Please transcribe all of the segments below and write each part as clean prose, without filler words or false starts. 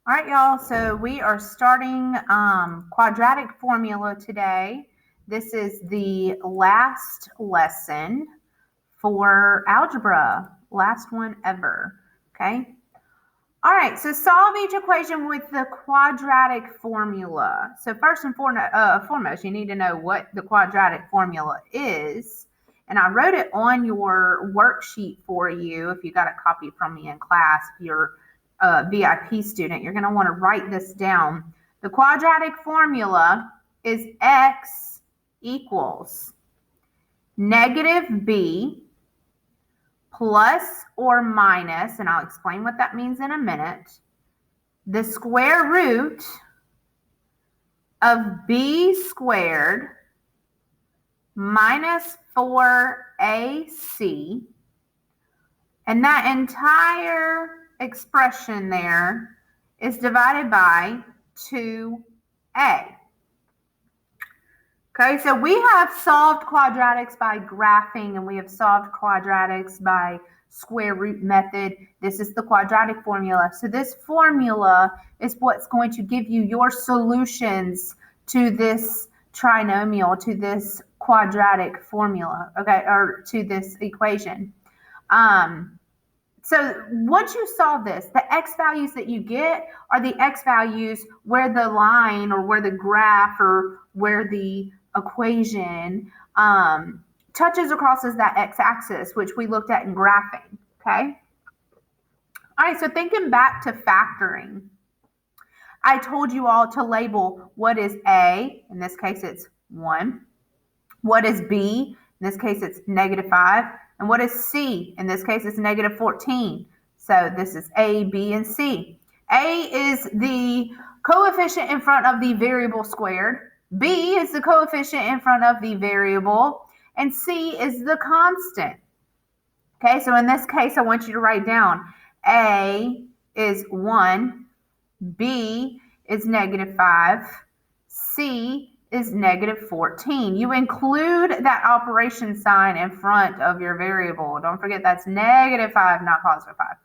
All right, y'all. So we are starting quadratic formula today. This is the last lesson for algebra, last one ever. Okay. All right. So solve each equation with the quadratic formula. So first and foremost, you need to know what the quadratic formula is. And I wrote it on your worksheet for you. If you got a copy from me in class, if you're VIP student, you're going to want to write this down. The quadratic formula is x equals negative b plus or minus, and I'll explain what that means in a minute, the square root of b squared minus 4ac, and that entire expression there is divided by 2a. Okay, so we have solved quadratics by graphing, and we have solved quadratics by square root method. This is the quadratic formula. So this formula is what's going to give you your solutions to this trinomial, to this quadratic formula, okay, or to this equation. So once you solve this, the x values that you get are the x values where the line or where the graph or where the equation touches across as that x-axis, which we looked at in graphing, okay? All right, so thinking back to factoring, I told you all to label what is A, in this case it's 1, what is B, in this case it's -5, and what is C? In this case, it's -14. So this is A, B, and C. A is the coefficient in front of the variable squared. B is the coefficient in front of the variable. And C is the constant. Okay, so in this case, I want you to write down A is 1, B is -5, C is -14. You include that operation sign in front of your variable. Don't forget that's -5, not +5.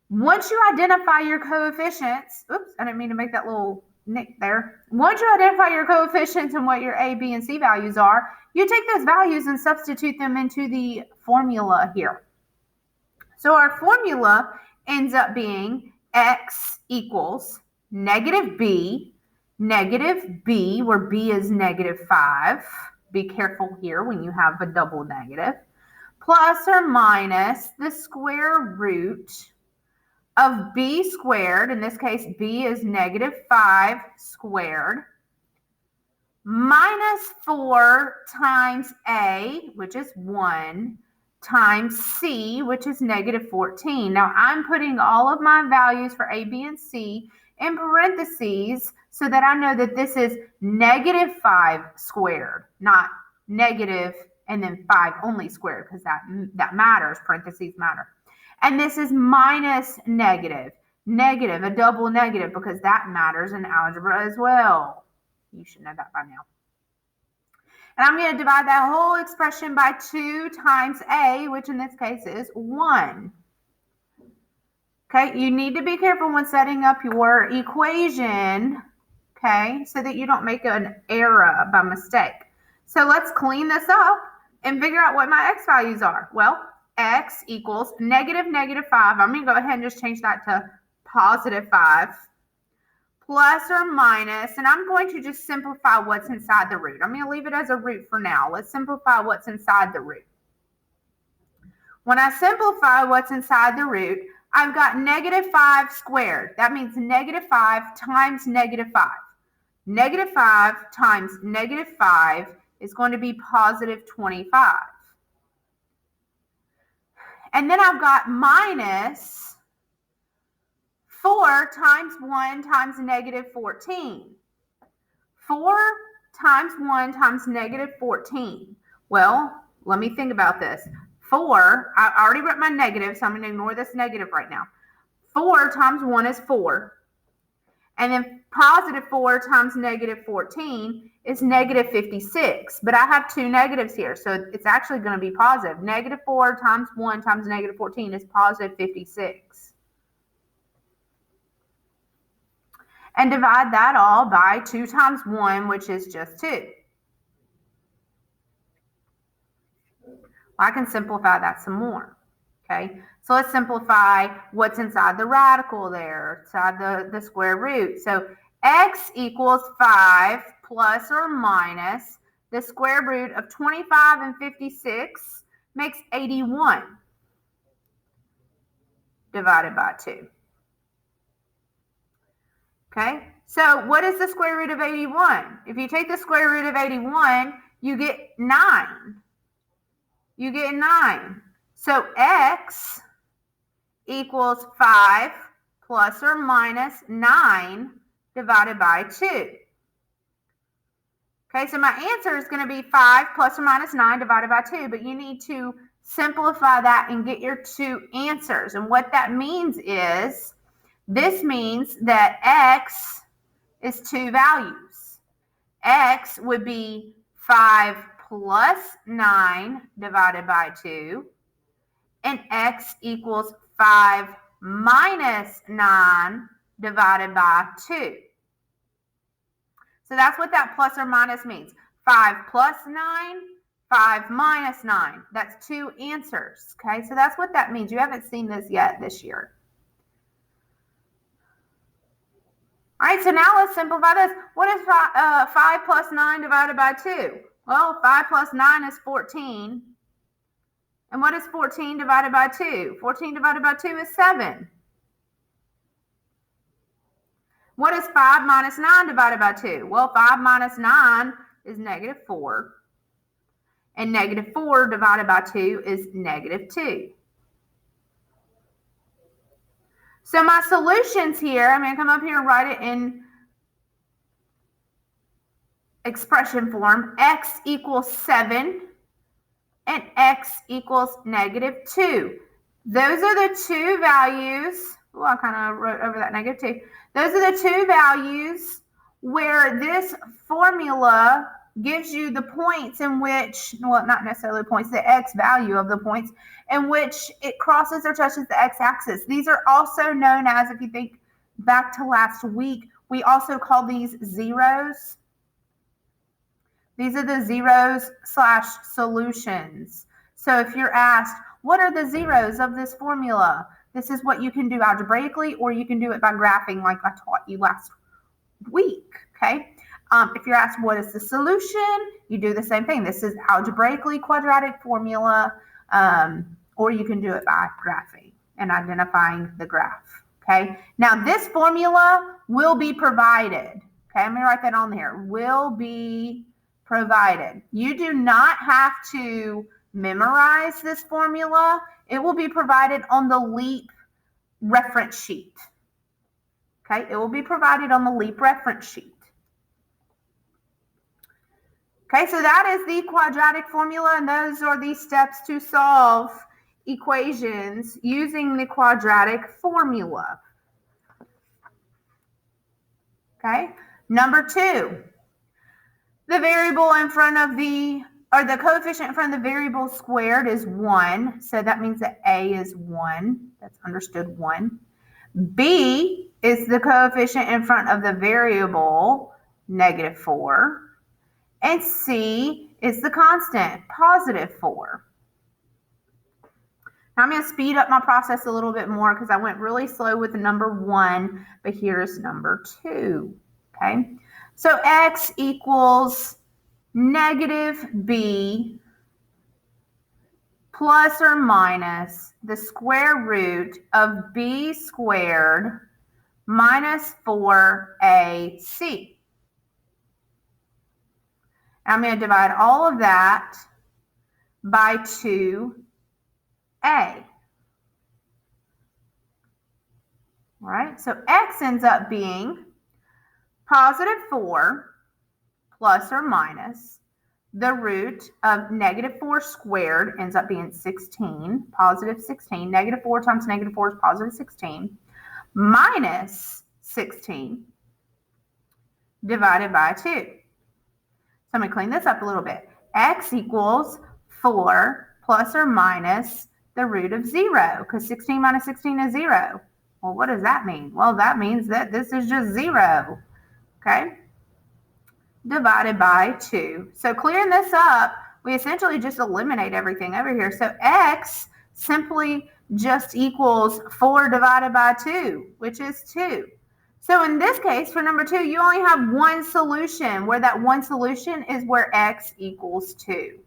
Once you identify your coefficients, oops, I didn't mean to make that little nick there. Once you identify your coefficients and what your A, B, and C values are, you take those values and substitute them into the formula here. So our formula ends up being x equals -b, where b is -5. Be careful here when you have a double negative. Plus or minus the square root of b squared, in this case b is -5 squared, minus 4 times a, which is 1, times c, which is -14. Now I'm putting all of my values for a, b, and c in parentheses so that I know that this is -5 squared, not negative and then 5 only squared, because that matters, parentheses matter. And this is minus negative, a double negative, because that matters in algebra as well. You should know that by now. And I'm going to divide that whole expression by 2 times a, which in this case is 1. Okay, you need to be careful when setting up your equation, okay, so that you don't make an error by mistake. So let's clean this up and figure out what my x values are. Well, x equals -5. I'm going to go ahead and just change that to +5. Plus or minus, and I'm going to just simplify what's inside the root. I'm going to leave it as a root for now. Let's simplify what's inside the root. When I simplify what's inside the root, I've got -5 squared. That means -5 times -5. -5 times -5 is going to be +25. And then I've got minus 4 times 1 times -14. 4 times 1 times -14. Well, let me think about this. 4, I already wrote my negative, so I'm going to ignore this negative right now. 4 times 1 is 4. And then +4 times -14 is -56. But I have two negatives here, so it's actually going to be positive. -4 times 1 times -14 is +56. and divide that all by 2 times 1, which is just 2. I can simplify that some more. Okay, so let's simplify what's inside the radical there, inside the square root. So x equals 5 plus or minus the square root of 25 and 56 makes 81 divided by 2. Okay, so what is the square root of 81? If you take the square root of 81, you get 9. You get 9. So x equals 5 plus or minus 9 divided by 2. Okay, so my answer is going to be 5 plus or minus 9 divided by 2, but you need to simplify that and get your 2 answers. And what that means is, this means that x is 2 values. X would be 5 plus 9 divided by 2, and x equals 5 minus 9 divided by 2. So that's what that plus or minus means. 5 plus 9, 5 minus 9. That's 2 answers. Okay, so that's what that means. You haven't seen this yet this year. All right, so now let's simplify this. What is 5 plus 9 divided by 2? Well, 5 plus 9 is 14. And what is 14 divided by 2? 14 divided by 2 is 7. What is 5 minus 9 divided by 2? Well, 5 minus 9 is negative 4. And negative 4 divided by 2 is negative 2. So my solutions here, I'm going to come up here and write it in expression form. X equals 7 and x equals negative 2. Those are the 2 values. Oh, I kind of wrote over that negative 2. Those are the 2 values where this formula gives you the points in which, well, not necessarily points, the x value of the points in which it crosses or touches the x-axis. These are also known as, if you think back to last week, we also call these zeros. These are the zeros / solutions. So if you're asked, what are the zeros of this formula? This is what you can do algebraically, or you can do it by graphing like I taught you last week, okay? If you're asked what is the solution, you do the same thing. This is algebraically quadratic formula, or you can do it by graphing and identifying the graph, okay? Now this formula will be provided, okay? Let me write that on here, will be provided. You do not have to memorize this formula. It will be provided on the LEAP reference sheet, okay? It will be provided on the LEAP reference sheet. Okay, so that is the quadratic formula, and those are the steps to solve equations using the quadratic formula. Okay, number 2, the variable in front of the coefficient in front of the variable squared is 1, so that means that A is 1. That's understood 1. B is the coefficient in front of the variable, negative 4. And C is the constant, positive 4. Now I'm going to speed up my process a little bit more because I went really slow with the number 1, but here's number 2. Okay, so x equals negative b plus or minus the square root of b squared minus 4ac. I'm going to divide all of that by 2a. All right, so x ends up being positive 4 plus or minus the root of negative 4 squared ends up being 16, positive 16. Negative 4 times negative 4 is positive 16, minus 16 divided by 2. So I'm going to clean this up a little bit. X equals 4 plus or minus the root of 0, because 16 minus 16 is 0. Well, what does that mean? Well, that means that this is just 0, okay, divided by 2. So clearing this up, we essentially just eliminate everything over here. So x simply just equals 4 divided by 2, which is 2. So in this case, for number 2, you only have one solution, where that one solution is where x equals 2.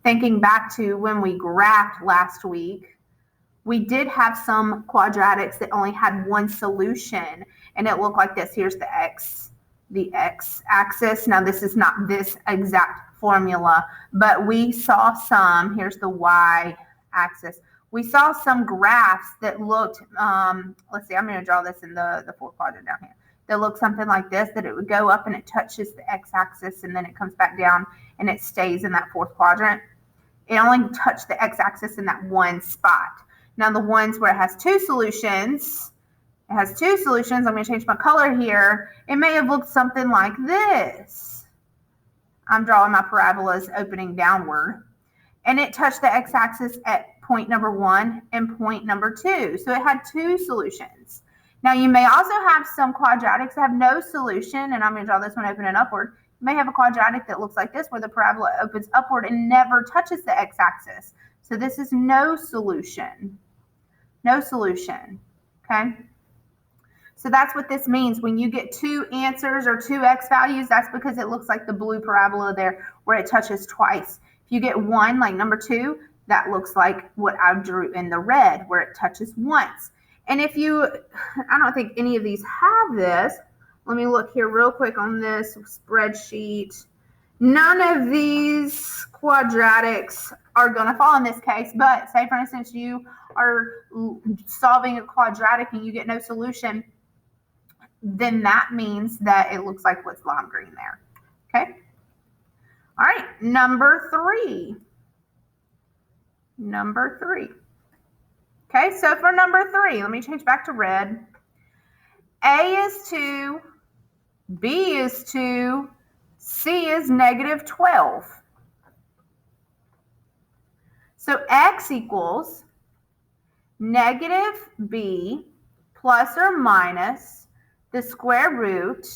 Thinking back to when we graphed last week, we did have some quadratics that only had one solution, and it looked like this. Here's the x-axis. Now, this is not this exact formula, but we saw some. Here's the y-axis. We saw some graphs that looked, let's see, I'm going to draw this in the fourth quadrant down here. That looks something like this, that it would go up and it touches the x-axis, and then it comes back down and it stays in that fourth quadrant. It only touched the x-axis in that one spot. Now, the ones where it has two solutions, I'm going to change my color here. It may have looked something like this. I'm drawing my parabolas opening downward. And it touched the x-axis at point number 1 and point number 2. So it had two solutions. Now, you may also have some quadratics that have no solution, and I'm going to draw this one open and upward. You may have a quadratic that looks like this, where the parabola opens upward and never touches the x-axis. So this is no solution. No solution, okay? So that's what this means. When you get two answers or two x values, that's because it looks like the blue parabola there, where it touches twice. If you get one, like number 2, that looks like what I drew in the red, where it touches once. And if you, I don't think any of these have this. Let me look here real quick on this spreadsheet. None of these quadratics are going to fall in this case, but say, for instance, you are solving a quadratic and you get no solution, then that means that it looks like what's lime green there, okay? All right, number 3. Okay, so for number 3, let me change back to red. A is 2, B is 2, C is negative 12. So x equals negative b plus or minus the square root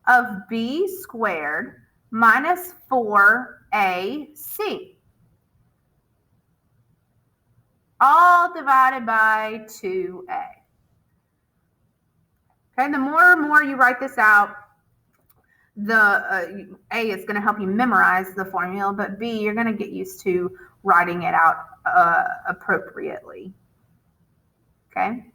of b squared minus 4ac, all divided by 2a. Okay, the more and more you write this out, the A is going to help you memorize the formula, but B, you're going to get used to writing it out appropriately. Okay,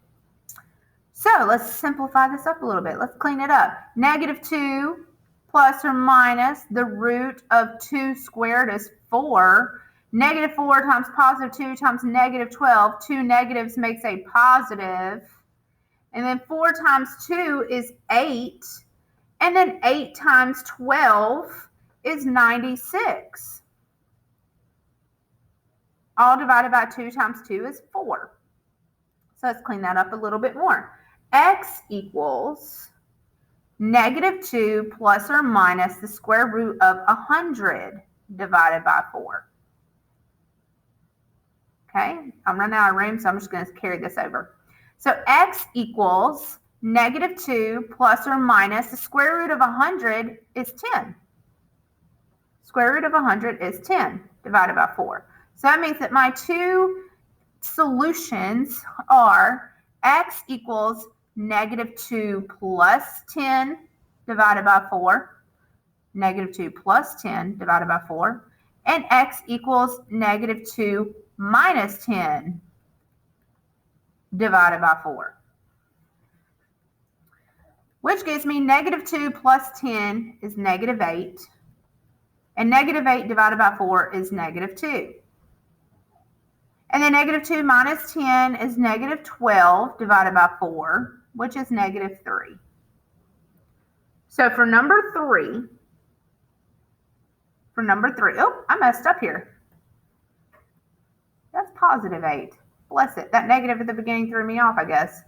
so let's simplify this up a little bit. Let's clean it up. Negative 2 plus or minus the root of 2 squared is 4. Negative 4 times positive 2 times negative 12. 2 negatives makes a positive. And then 4 times 2 is 8. And then 8 times 12 is 96. All divided by 2 times 2 is 4. So let's clean that up a little bit more. X equals negative 2 plus or minus the square root of 100 divided by 4. Okay, I'm running out of room, so I'm just going to carry this over. So x equals negative 2 plus or minus the square root of 100 is 10. Square root of 100 is 10 divided by 4. So that means that my two solutions are x equals negative 2 plus 10 divided by 4, negative 2 plus 10 divided by 4, and x equals negative 2 minus 10 divided by 4. Which gives me negative 2 plus 10 is negative 8. And negative 8 divided by 4 is negative 2. And then negative 2 minus 10 is negative 12 divided by 4, which is negative 3. So for number 3, oh, I messed up here. That's positive 8. Bless it. That negative at the beginning threw me off, I guess.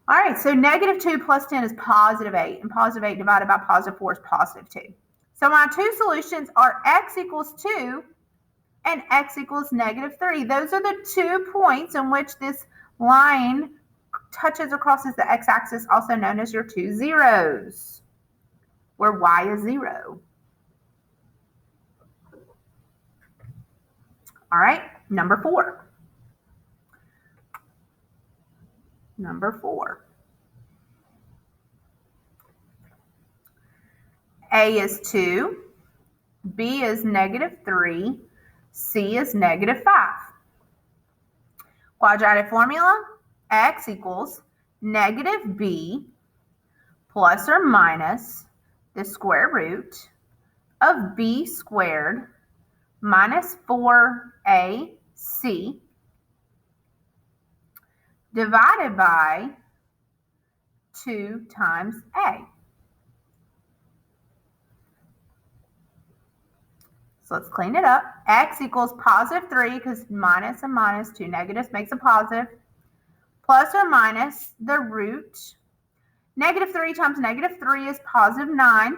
All right, so negative 2 plus 10 is positive 8, and positive 8 divided by positive 4 is positive 2. So my two solutions are x equals 2 and x equals negative 3. Those are the 2 points in which this line touches or crosses the x-axis, also known as your two zeros, where y is 0. All right, number 4. Number 4. A is 2, B is -3, C is -5. Quadratic formula, x equals -b plus or minus the square root of b squared minus 4ac divided by 2 times a. So let's clean it up. X equals +3 because minus and minus, 2 negatives makes a positive, plus or minus the root. -3 times -3 is +9.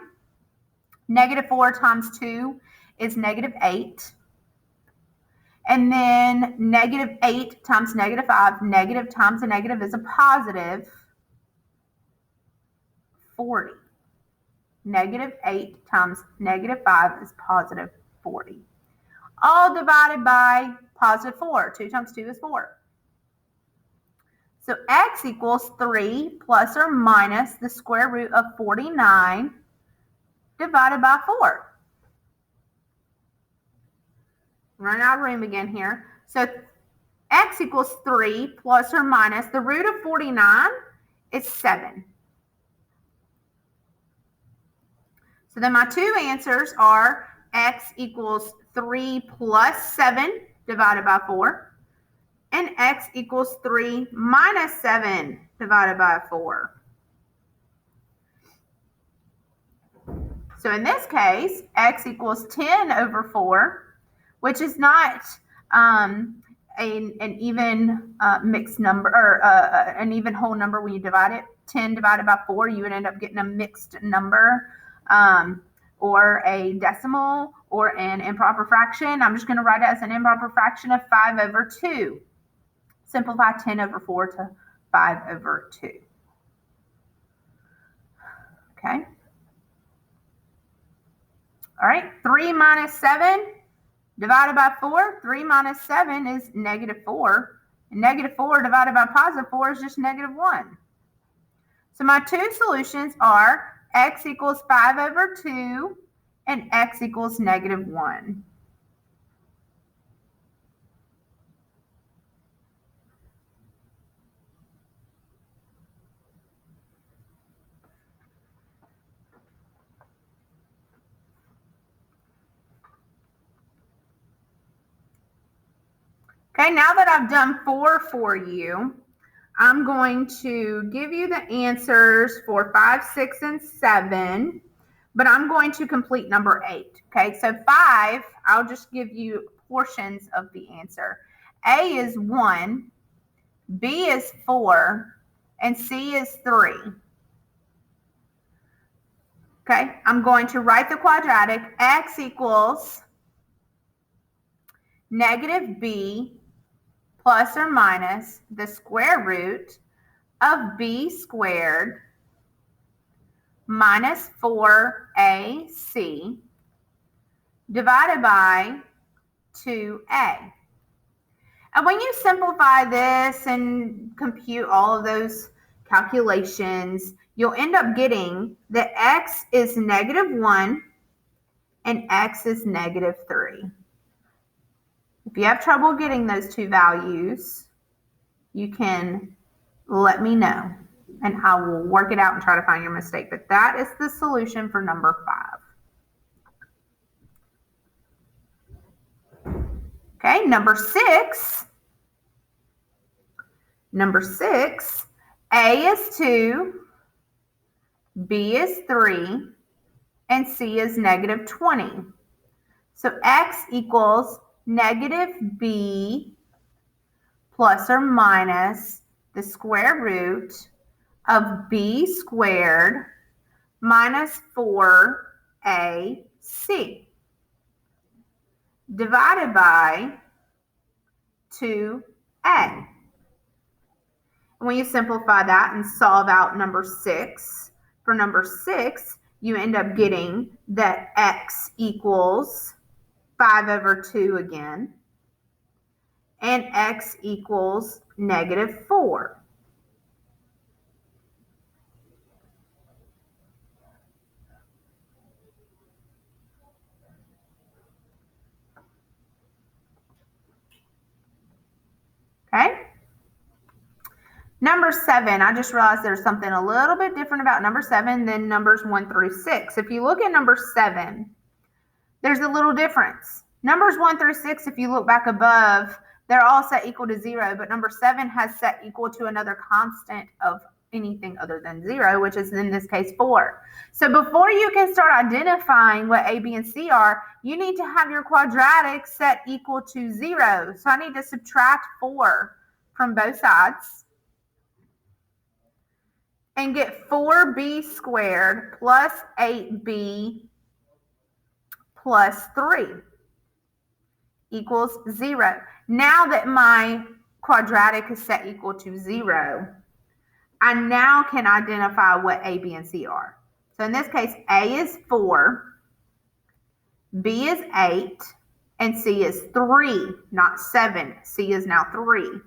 -4 times 2 is -8. And then -8 times -5, negative times a negative is a +40. -8 times -5 is +40. All divided by +4. 2 times 2 is 4. So x equals 3 plus or minus the square root of 49 divided by 4. Run out of room again here. So x equals 3 plus or minus the root of 49 is 7. So then my two answers are x equals 3 plus 7 divided by 4 and x equals 3 minus 7 divided by 4. So in this case, x equals 10 over 4, which is not an even mixed number or an even whole number when you divide it. 10 divided by 4, you would end up getting a mixed number or a decimal or an improper fraction. I'm just going to write it as an improper fraction of 5 over 2. Simplify 10 over 4 to 5 over 2. Okay. All right, 3 minus 7 divided by 4. 3 minus 7 is -4. And -4 divided by +4 is just -1. So my two solutions are x equals 5 over 2 and x equals -1. Okay, now that I've done 4 for you, I'm going to give you the answers for 5, 6, and 7, but I'm going to complete number 8. Okay, so 5, I'll just give you portions of the answer. A is 1, B is 4, and C is 3. Okay, I'm going to write the quadratic. X equals -b plus or minus the square root of b squared minus 4ac divided by 2a. And when you simplify this and compute all of those calculations, you'll end up getting that x is -1 and x is -3. If you have trouble getting those two values, you can let me know and I will work it out and try to find your mistake. But that is the solution for number 5. Okay, number 6. Number 6, A is 2, B is 3, and C is -20. So x equals -b plus or minus the square root of b squared minus 4ac divided by 2a. When you simplify that and solve out number 6, for number 6, you end up getting that x equals 5 over 2 again, and x equals negative 4. Okay? Number 7, I just realized there's something a little bit different about number 7 than numbers 1 through 6. If you look at number 7, there's a little difference. Numbers 1 through 6, if you look back above, they're all set equal to 0, but number 7 has set equal to another constant of anything other than 0, which is in this case 4. So before you can start identifying what A, B, and C are, you need to have your quadratic set equal to 0. So I need to subtract 4 from both sides and get 4b squared plus 8b plus 3 equals 0. Now that my quadratic is set equal to 0, I now can identify what A, B, and C are. So in this case, A is 4, B is 8, and C is 3, not 7. C is now 3.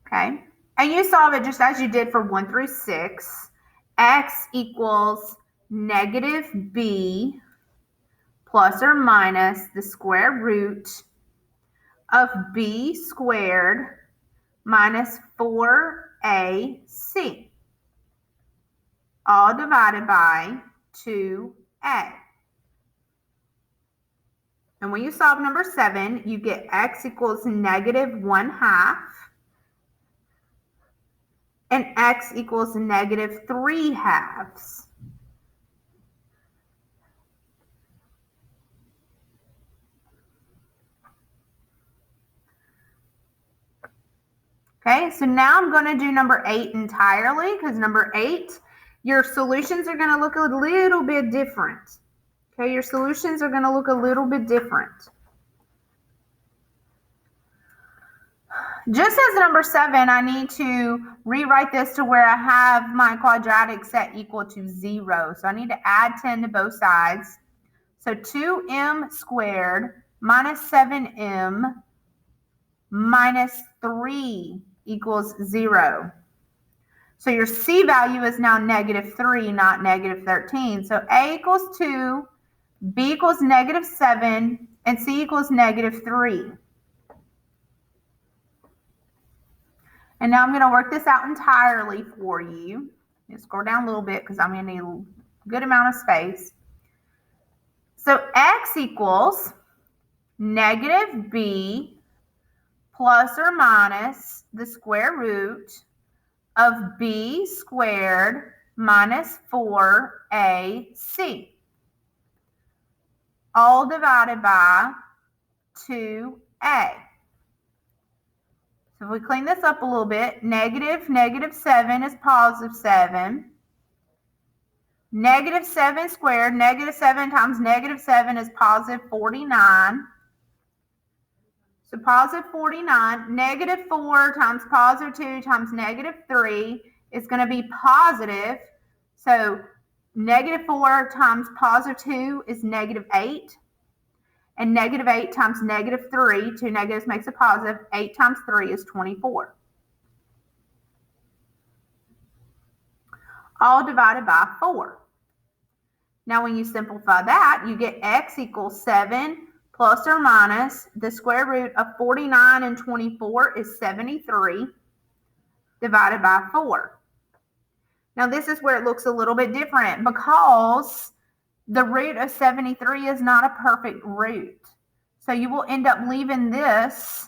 Okay? And you solve it just as you did for 1 through 6. X equals negative b plus or minus the square root of b squared minus 4ac, all divided by 2a. And when you solve number 7, you get x equals negative 1/2 and x equals negative 3/2. Okay, so now I'm going to do number 8 entirely, because number 8, your solutions are going to look a little bit different. Okay, your solutions are going to look a little bit different. Just as number 7, I need to rewrite this to where I have my quadratic set equal to 0. So I need to add 10 to both sides. So 2m squared minus 7m minus 3 equals 0. So your C value is now negative 3, not negative 13. So A equals 2, B equals negative 7, and C equals negative 3. And now I'm going to work this out entirely for you. Just scroll down a little bit because I'm going to need a good amount of space. So X equals negative B plus or minus the square root of B squared minus 4AC, all divided by 2A. So if we clean this up a little bit, negative 7 is positive 7. Negative 7 squared, negative 7 times negative 7 is positive 49. So positive 49, negative 4 times positive 2 times negative 3 is going to be positive. So negative 4 times positive 2 is negative 8. And negative 8 times negative 3, 2 negatives makes a positive. 8 times 3 is 24. All divided by 4. Now when you simplify that, you get x equals 7 plus or minus the square root of 49 and 24 is 73 divided by 4. Now this is where it looks a little bit different because the root of 73 is not a perfect root. So you will end up leaving this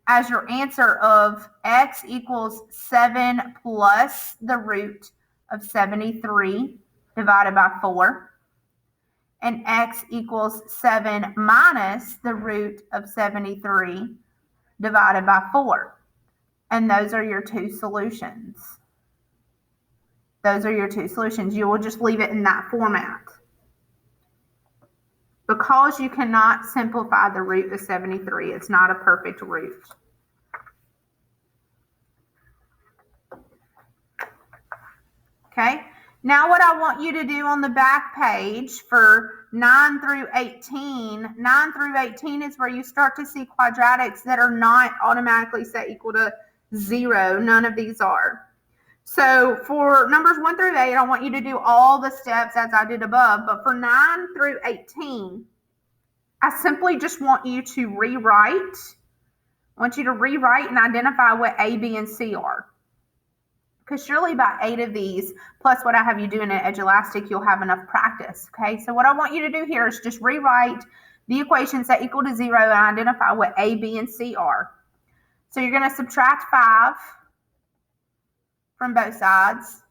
as your answer of x equals 7 plus the root of 73 divided by 4. And x equals 7 minus the root of 73 divided by 4. And those are your two solutions. Those are your two solutions. You will just leave it in that format. Because you cannot simplify the root of 73, it's not a perfect root. Now what I want you to do on the back page for 9 through 18, 9 through 18 is where you start to see quadratics that are not automatically set equal to 0. None of these are. So for numbers 1 through 8, I want you to do all the steps as I did above. But for 9 through 18, I simply just want you to rewrite. I want you to rewrite and identify what A, B, and C are. Because surely by 8 of these, plus what I have you doing at Edulastic, you'll have enough practice, okay? So what I want you to do here is just rewrite the equations that equal to 0 and identify what A, B, and C are. So you're going to subtract 5 from both sides,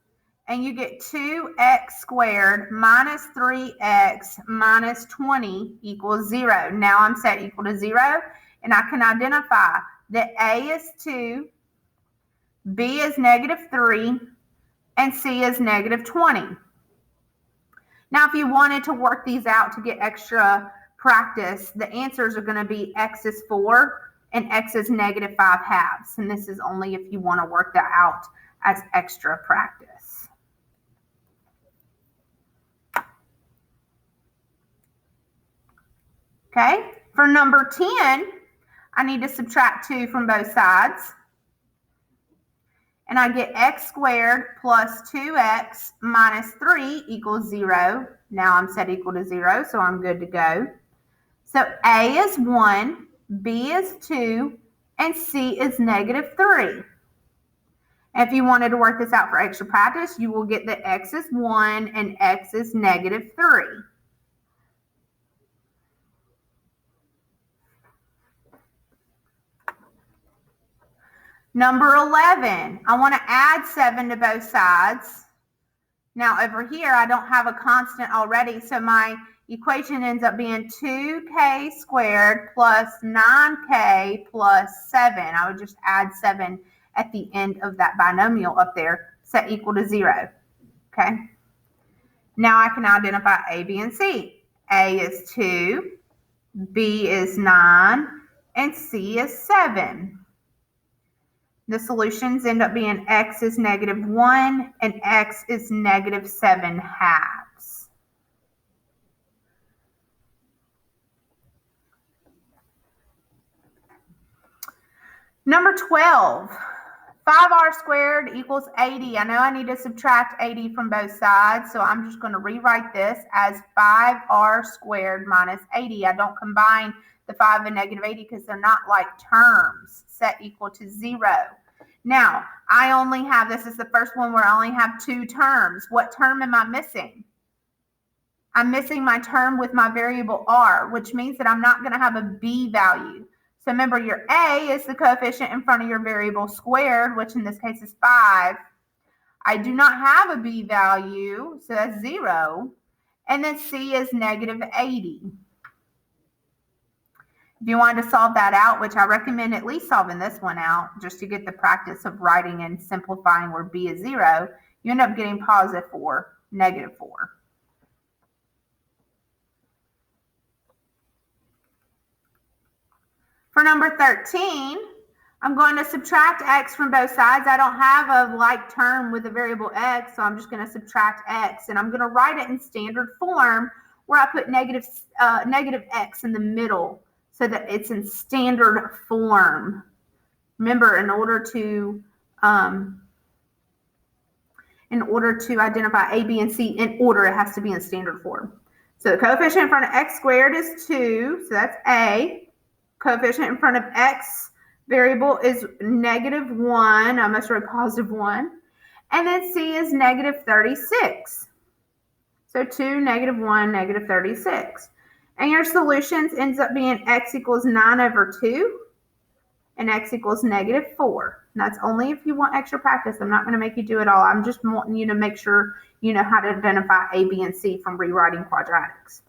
and you get 2x squared minus 3x minus 20 equals 0. Now I'm set equal to 0, and I can identify that A is 2, B is -3, and C is -20. Now, if you wanted to work these out to get extra practice, the answers are going to be X is 4 and X is -5/2. And this is only if you want to work that out as extra practice. Okay, for number 10, I need to subtract 2 from both sides. And I get x squared plus 2x minus 3 equals 0. Now I'm set equal to 0, so I'm good to go. So A is 1, B is 2, and C is -3. If you wanted to work this out for extra practice, you will get that x is 1 and x is -3. Number 11, I want to add 7 to both sides. Now over here, I don't have a constant already, so my equation ends up being 2k squared plus 9k plus 7. I would just add 7 at the end of that binomial up there, set equal to 0. Okay. Now I can identify A, B, and C. A is 2, B is 9, and C is 7. The solutions end up being x is -1 and x is -7/2. Number 12, 5r squared equals 80. I know I need to subtract 80 from both sides, so I'm just going to rewrite this as 5r squared minus 80. I don't combine the 5 and -80 because they're not like terms, set equal to 0. Now, I only have, this is the first one where I only have 2 terms. What term am I missing? I'm missing my term with my variable r, which means that I'm not going to have a b value. So remember, your a is the coefficient in front of your variable squared, which in this case is 5. I do not have a b value, so that's 0. And then c is -80. If you wanted to solve that out, which I recommend at least solving this one out, just to get the practice of writing and simplifying where b is 0, you end up getting +4, -4. For number 13, I'm going to subtract x from both sides. I don't have a like term with the variable x, so I'm just going to subtract x, and I'm going to write it in standard form where I put negative x in the middle, so that it's in standard form. Remember, in order to identify A, B, and C in order, it has to be in standard form. So the coefficient in front of x squared is 2, so that's A. Coefficient in front of x variable is -1. I must write +1. And then C is -36. So 2, -1, -36. And your solutions ends up being x equals 9/2 and x equals -4. And that's only if you want extra practice. I'm not going to make you do it all. I'm just wanting you to make sure you know how to identify A, B, and C from rewriting quadratics.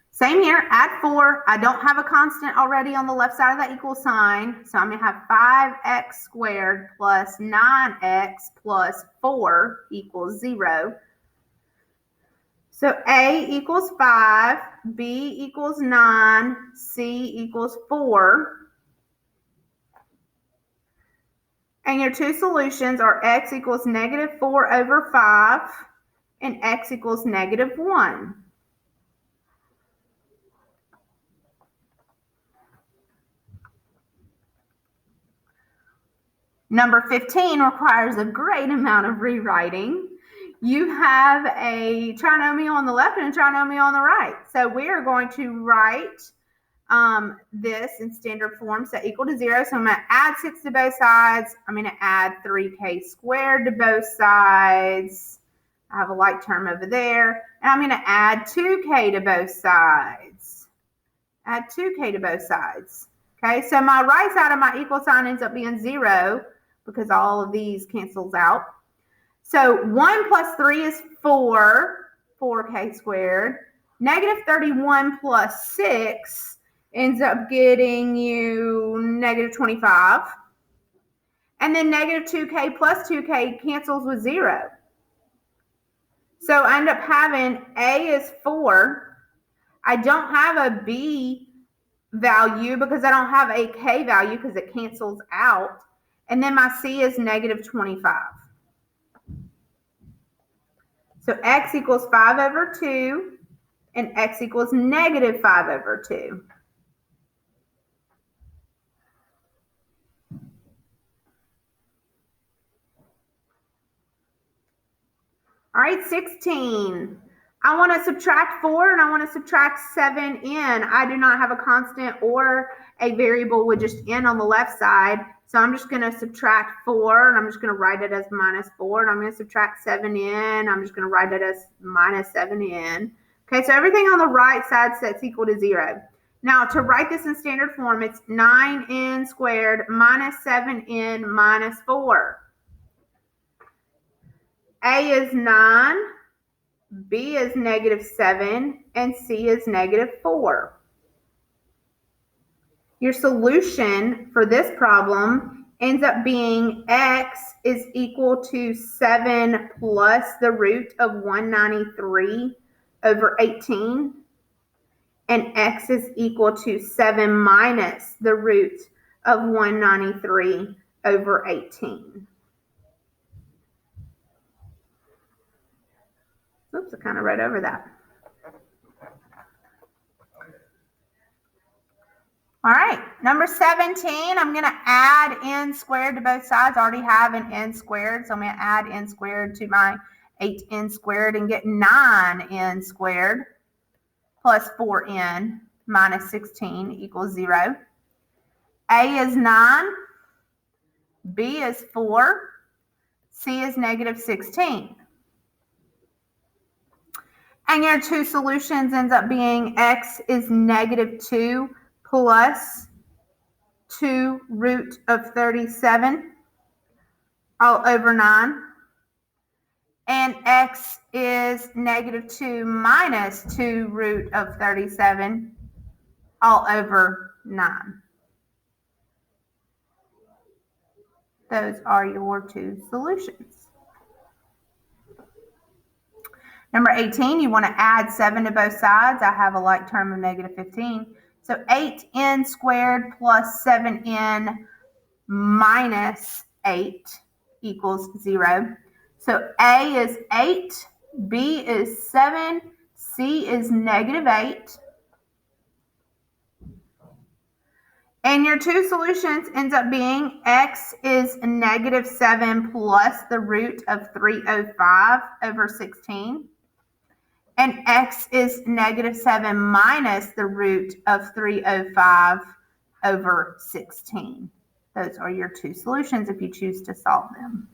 Same here, add 4. I don't have a constant already on the left side of that equal sign. So I'm going to have 5x squared plus 9x plus 4 equals 0. So A equals 5, B equals 9, C equals 4. And your two solutions are x equals negative 4 over 5 and x equals negative 1. Number 15 requires a great amount of rewriting. You have a trinomial on the left and a trinomial on the right. So we are going to write this in standard form, so equal to 0. So I'm going to add 6 to both sides. I'm going to add 3k squared to both sides. I have a like term over there. And I'm going to add 2k to both sides. Add 2k to both sides. Okay, so my right side of my equal sign ends up being 0 because all of these cancels out. So 1 plus 3 is 4, 4k squared. Negative 31 plus 6 ends up getting you negative 25. And then negative 2k plus 2k cancels with 0. So I end up having A is 4. I don't have a B value because I don't have a K value because it cancels out. And then my C is negative 25. So x equals 5 over 2 and x equals negative 5 over 2. All right, 16. I want to subtract 4 and I want to subtract 7 in. I do not have a constant or a variable with just n on the left side. So I'm just going to subtract 4 and I'm just going to write it as minus 4. And I'm going to subtract 7 in. I'm just going to write it as minus 7 in. Okay, so everything on the right side sets equal to 0. Now, to write this in standard form, it's 9n squared minus 7n minus 4. A is 9, B is negative 7, and C is negative 4. Your solution for this problem ends up being x is equal to 7 plus the root of 193 over 18, and x is equal to 7 minus the root of 193 over 18. Oops, I kind of read over that. All right, number 17, I'm going to add n squared to both sides. I already have an n squared, so I'm going to add n squared to my 8n squared and get 9n squared plus 4n minus 16 equals 0. A is 9, B is 4, C is negative 16. And your two solutions ends up being x is negative 2 plus 2 root of 37 all over 9. And x is negative 2 minus 2 root of 37 all over 9. Those are your two solutions. Number 18, you want to add 7 to both sides. I have a like term of negative 15. So 8n squared plus 7n minus 8 equals 0. So A is 8, B is 7, C is negative 8. And your two solutions ends up being x is negative 7 plus the root of 305 over 16. And x is negative 7 minus the root of 305 over 16. Those are your two solutions if you choose to solve them.